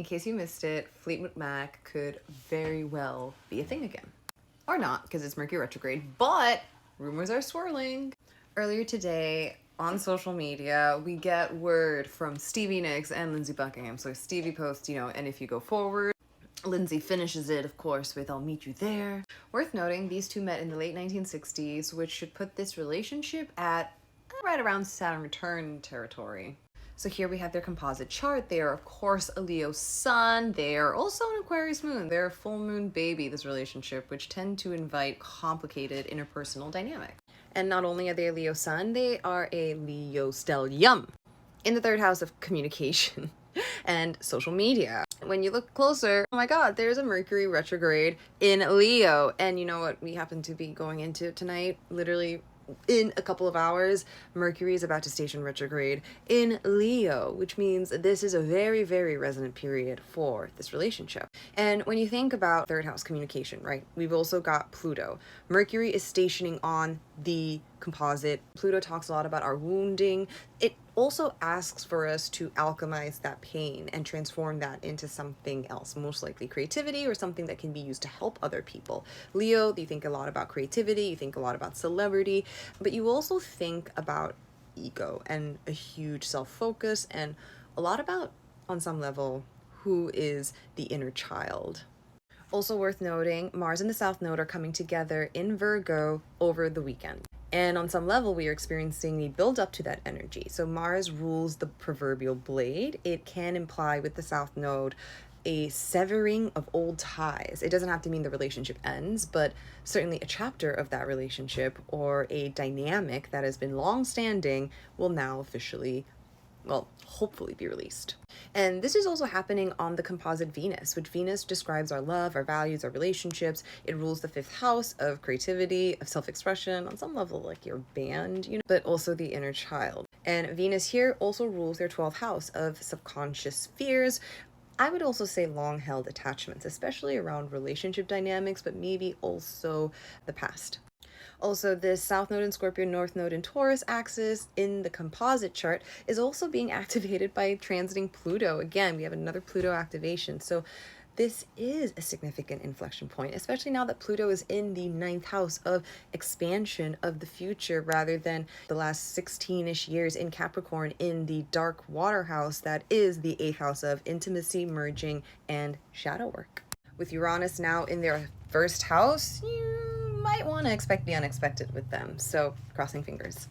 In case you missed it, Fleetwood Mac could very well be a thing again. Or not, because it's Mercury retrograde, but rumors are swirling. Earlier today, on social media, we get word from Stevie and Lindsey Buckingham. So Stevie posts, and if you go forward, Lindsey finishes it, of course, with I'll meet you there. Worth noting, these two met in the late 1960s, which should put this relationship at right around Saturn return territory. So here we have their composite chart. They are, of course, a Leo sun. They are also an Aquarius moon. They're a full moon baby, this relationship, which tend to invite complicated interpersonal dynamics. And not only are they a Leo sun, they are a Leo stellium in the third house of communication and social media. When you look closer, oh my god, there's a Mercury retrograde in Leo. And you know what we happen to be going into tonight? Literally in a couple of hours, Mercury is about to station retrograde in Leo, which means this is a very, very resonant period for this relationship. And when you think about third house communication, right, we've also got Pluto. Mercury is stationing on the composite. Pluto talks a lot about our wounding. It also asks for us to alchemize that pain and transform that into something else, most likely creativity or something that can be used to help other people. Leo, you think a lot about creativity, you think a lot about celebrity, but you also think about ego and a huge self-focus and a lot about, on some level, who is the inner child. Also worth noting, Mars and the South Node are coming together in Virgo over the weekend. And on some level, we are experiencing the build up to that energy. So Mars rules the proverbial blade. It can imply with the South Node a severing of old ties. It doesn't have to mean the relationship ends, but certainly a chapter of that relationship or a dynamic that has been long standing will now officially, well, hopefully be released. And this is also happening on the composite Venus, which Venus describes our love, our values, our relationships. It rules the fifth house of creativity, of self-expression, on some level like your band, but also the inner child. And Venus here also rules their 12th house of subconscious fears. I would also say long-held attachments, especially around relationship dynamics, but maybe also the past. Also, this South Node in Scorpio, North Node in Taurus axis in the composite chart is also being activated by transiting Pluto. Again, we have another Pluto activation. So this is a significant inflection point, especially now that Pluto is in the 9th house of expansion of the future rather than the last 16-ish years in Capricorn in the dark water house that is the 8th house of intimacy, merging, and shadow work. With Uranus now in their first house, you might want to expect the unexpected with them, so crossing fingers.